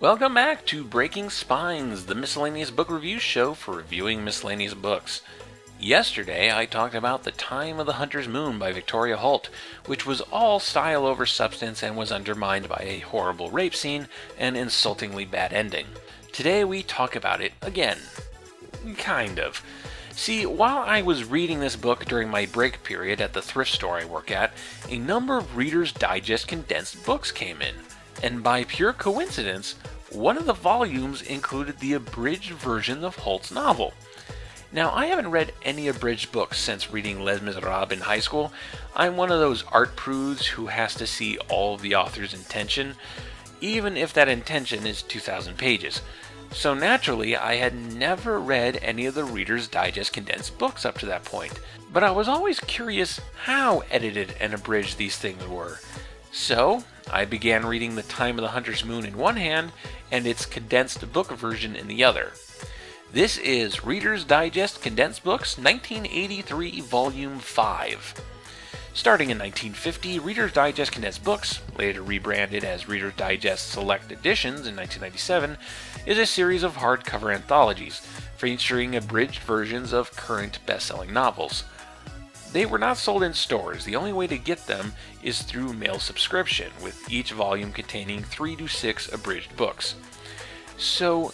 Welcome back to Breaking Spines, the miscellaneous book review show for reviewing miscellaneous books. Yesterday, I talked about The Time of the Hunter's Moon by Victoria Holt, which was all style over substance and was undermined by a horrible rape scene and insultingly bad ending. Today, we talk about it again. Kind of. See, while I was reading this book during my break period at the thrift store I work at, a number of Reader's Digest condensed books came in, and by pure coincidence, one of the volumes included the abridged version of Holt's novel. Now, I haven't read any abridged books since reading Les Miserables in high school. I'm one of those art prudes who has to see all of the author's intention, even if that intention is 2,000 pages. So naturally, I had never read any of the Reader's Digest condensed books up to that point, but I was always curious how edited and abridged these things were. So, I began reading The Time of the Hunter's Moon in one hand and its condensed book version in the other. This is Reader's Digest Condensed Books 1983 Volume 5. Starting in 1950, Reader's Digest Condensed Books, later rebranded as Reader's Digest Select Editions in 1997, is a series of hardcover anthologies featuring abridged versions of current best-selling novels. They were not sold in stores. The only way to get them is through mail subscription, with each volume containing 3 to 6 abridged books. So,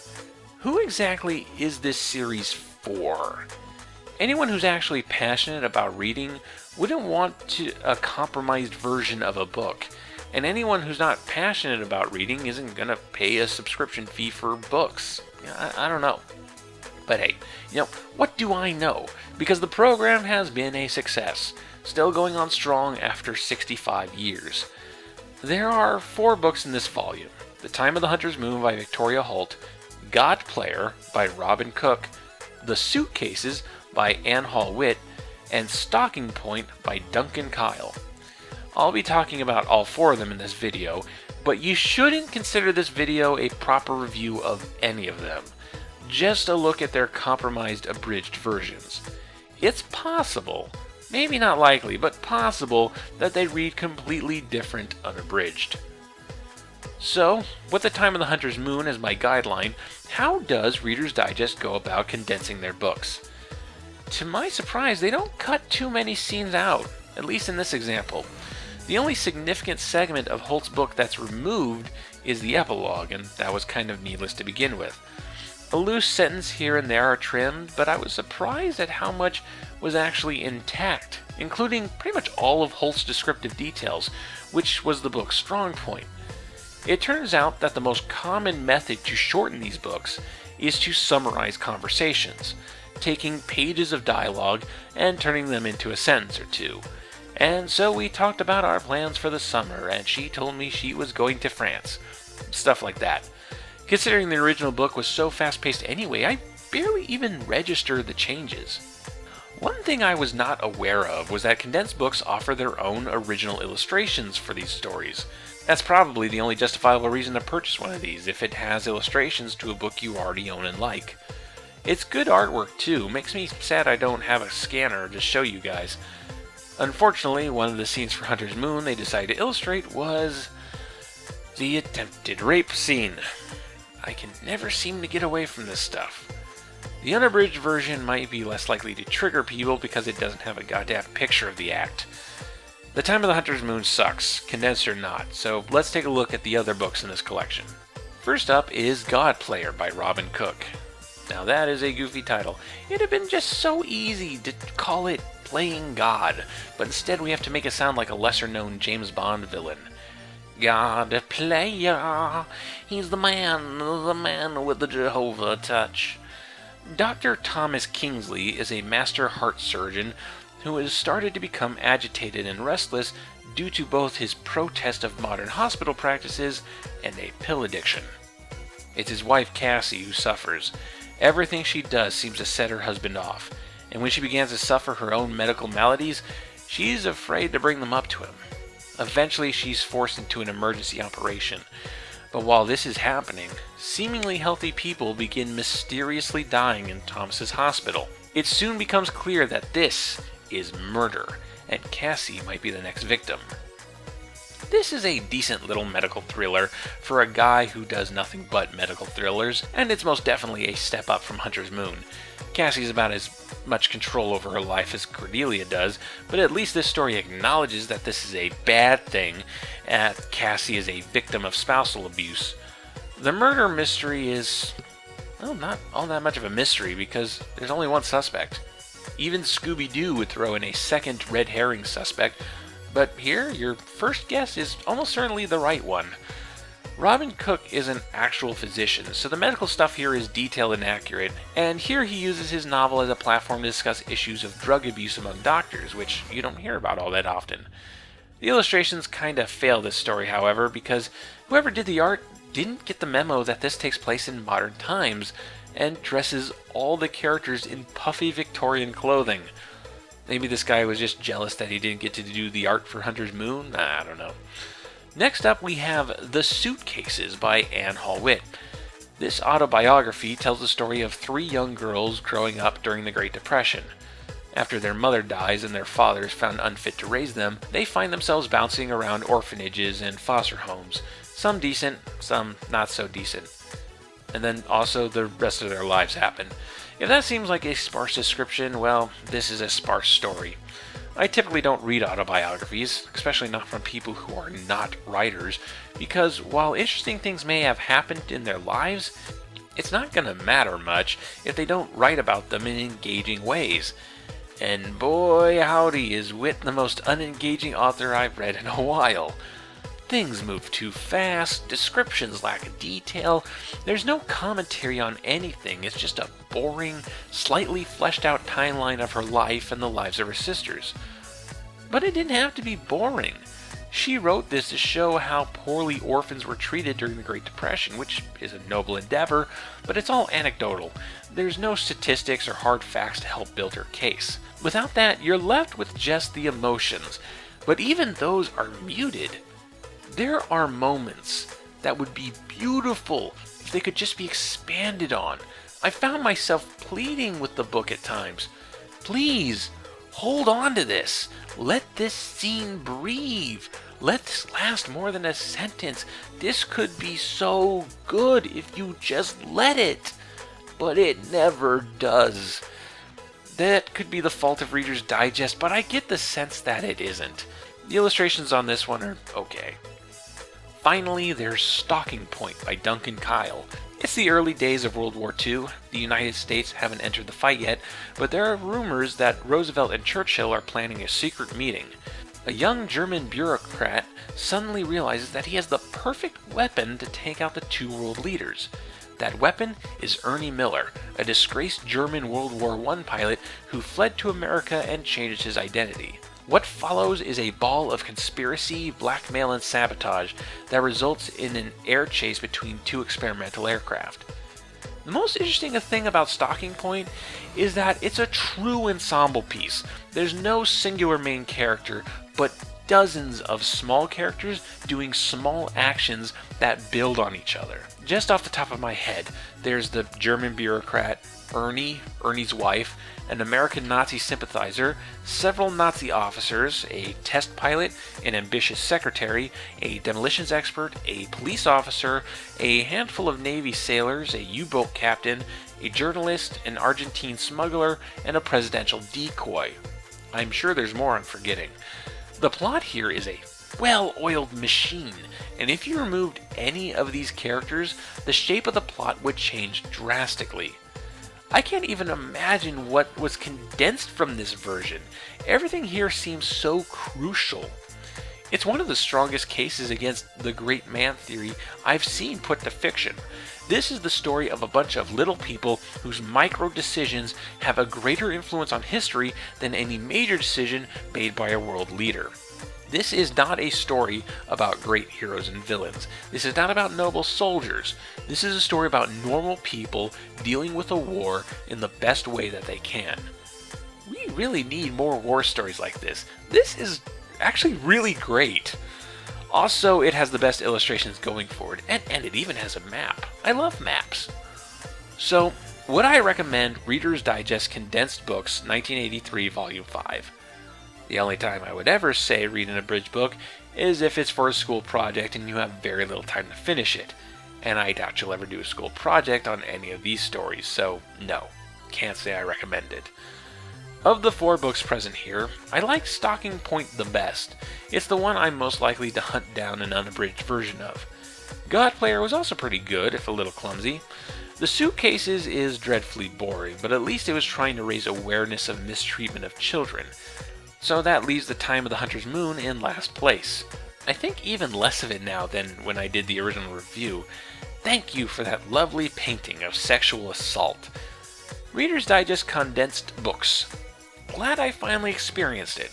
who exactly is this series for? Anyone who's actually passionate about reading wouldn't want a compromised version of a book, and anyone who's not passionate about reading isn't going to pay a subscription fee for books. I don't know. But hey, what do I know? Because the program has been a success, still going on strong after 65 years. There are 4 books in this volume: The Time of the Hunter's Moon by Victoria Holt, Godplayer by Robin Cook, The Suitcases by Anne Hall Whitt, and Stalking by Duncan Kyle. I'll be talking about all 4 of them in this video, but you shouldn't consider this video a proper review of any of them. Just a look at their compromised abridged versions. It's possible, maybe not likely, but possible that they read completely different unabridged. So, with The Time of the Hunter's Moon as my guideline, how does Reader's Digest go about condensing their books? To my surprise, they don't cut too many scenes out, at least in this example. The only significant segment of Holt's book that's removed is the epilogue, and that was kind of needless to begin with. A loose sentence here and there are trimmed, but I was surprised at how much was actually intact, including pretty much all of Holt's descriptive details, which was the book's strong point. It turns out that the most common method to shorten these books is to summarize conversations, taking pages of dialogue and turning them into a sentence or two. And so we talked about our plans for the summer, and she told me she was going to France. Stuff like that. Considering the original book was so fast-paced anyway, I barely even registered the changes. One thing I was not aware of was that condensed books offer their own original illustrations for these stories. That's probably the only justifiable reason to purchase one of these, if it has illustrations to a book you already own and like. It's good artwork too. Makes me sad I don't have a scanner to show you guys. Unfortunately, one of the scenes for Hunter's Moon they decided to illustrate was the attempted rape scene. I can never seem to get away from this stuff. The unabridged version might be less likely to trigger people because it doesn't have a goddamn picture of the act. The Time of the Hunter's Moon sucks, condensed or not, so let's take a look at the other books in this collection. First up is Godplayer by Robin Cook. Now that is a goofy title. It'd have been just so easy to call it Playing God, but instead we have to make it sound like a lesser-known James Bond villain. Godplayer, he's the man with the Jehovah touch. Dr. Thomas Kingsley is a master heart surgeon who has started to become agitated and restless due to both his protest of modern hospital practices and a pill addiction. It's his wife Cassie who suffers. Everything she does seems to set her husband off, and when she begins to suffer her own medical maladies, she's afraid to bring them up to him. Eventually, she's forced into an emergency operation. But while this is happening, seemingly healthy people begin mysteriously dying in Thomas's hospital. It soon becomes clear that this is murder, and Cassie might be the next victim. This is a decent little medical thriller for a guy who does nothing but medical thrillers, and it's most definitely a step up from Hunter's Moon. Cassie's about as much control over her life as Cordelia does, but at least this story acknowledges that this is a bad thing, and Cassie is a victim of spousal abuse. The murder mystery is, well, not all that much of a mystery because there's only one suspect. Even Scooby-Doo would throw in a second red herring suspect, but here, your first guess is almost certainly the right one. Robin Cook is an actual physician, so the medical stuff here is detailed and accurate, and here he uses his novel as a platform to discuss issues of drug abuse among doctors, which you don't hear about all that often. The illustrations kinda fail this story, however, because whoever did the art didn't get the memo that this takes place in modern times, and dresses all the characters in puffy Victorian clothing. Maybe this guy was just jealous that he didn't get to do the art for Hunter's Moon? I don't know. Next up we have The Suitcases by Anne Hall Whitt. This autobiography tells the story of 3 young girls growing up during the Great Depression. After their mother dies and their father is found unfit to raise them, they find themselves bouncing around orphanages and foster homes. Some decent, some not so decent. And then also the rest of their lives happen. If that seems like a sparse description, well, this is a sparse story. I typically don't read autobiographies, especially not from people who are not writers, because while interesting things may have happened in their lives, it's not going to matter much if they don't write about them in engaging ways. And boy howdy is Whitt the most unengaging author I've read in a while. Things move too fast, descriptions lack detail, there's no commentary on anything, it's just a boring, slightly fleshed out timeline of her life and the lives of her sisters. But it didn't have to be boring. She wrote this to show how poorly orphans were treated during the Great Depression, which is a noble endeavor, but it's all anecdotal. There's no statistics or hard facts to help build her case. Without that, you're left with just the emotions, but even those are muted. There are moments that would be beautiful if they could just be expanded on. I found myself pleading with the book at times. Please, hold on to this. Let this scene breathe. Let this last more than a sentence. This could be so good if you just let it. But it never does. That could be the fault of Reader's Digest, but I get the sense that it isn't. The illustrations on this one are okay. Finally, there's Stalking Point by Duncan Kyle. It's the early days of World War II. The United States haven't entered the fight yet, but there are rumors that Roosevelt and Churchill are planning a secret meeting. A young German bureaucrat suddenly realizes that he has the perfect weapon to take out the 2 world leaders. That weapon is Ernie Miller, a disgraced German World War I pilot who fled to America and changed his identity. What follows is a ball of conspiracy, blackmail, and sabotage that results in an air chase between 2 experimental aircraft. The most interesting thing about Stalking Point is that it's a true ensemble piece. There's no singular main character, but dozens of small characters doing small actions that build on each other. Just off the top of my head, there's the German bureaucrat, Ernie's wife, an American Nazi sympathizer, several Nazi officers, a test pilot, an ambitious secretary, a demolitions expert, a police officer, a handful of Navy sailors, a U-boat captain, a journalist, an Argentine smuggler, and a presidential decoy. I'm sure there's more I'm forgetting. The plot here is a well-oiled machine, and if you removed any of these characters, the shape of the plot would change drastically. I can't even imagine what was condensed from this version. Everything here seems so crucial. It's one of the strongest cases against the great man theory I've seen put to fiction. This is the story of a bunch of little people whose micro decisions have a greater influence on history than any major decision made by a world leader. This is not a story about great heroes and villains. This is not about noble soldiers. This is a story about normal people dealing with a war in the best way that they can. We really need more war stories like this. This is actually really great. Also, it has the best illustrations going forward, and it even has a map. I love maps. So, would I recommend Reader's Digest Condensed Books 1983 Volume 5? The only time I would ever say read an abridged book is if it's for a school project and you have very little time to finish it. And I doubt you'll ever do a school project on any of these stories, so no, can't say I recommend it. Of the 4 books present here, I like Stalking Point the best. It's the one I'm most likely to hunt down an unabridged version of. Godplayer was also pretty good, if a little clumsy. The Suitcases is dreadfully boring, but at least it was trying to raise awareness of mistreatment of children. So that leaves The Time of the Hunter's Moon in last place. I think even less of it now than when I did the original review. Thank you for that lovely painting of sexual assault. Reader's Digest Condensed books. Glad I finally experienced it.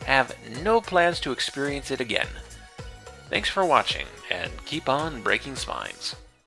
Have no plans to experience it again. Thanks for watching, and keep on breaking spines.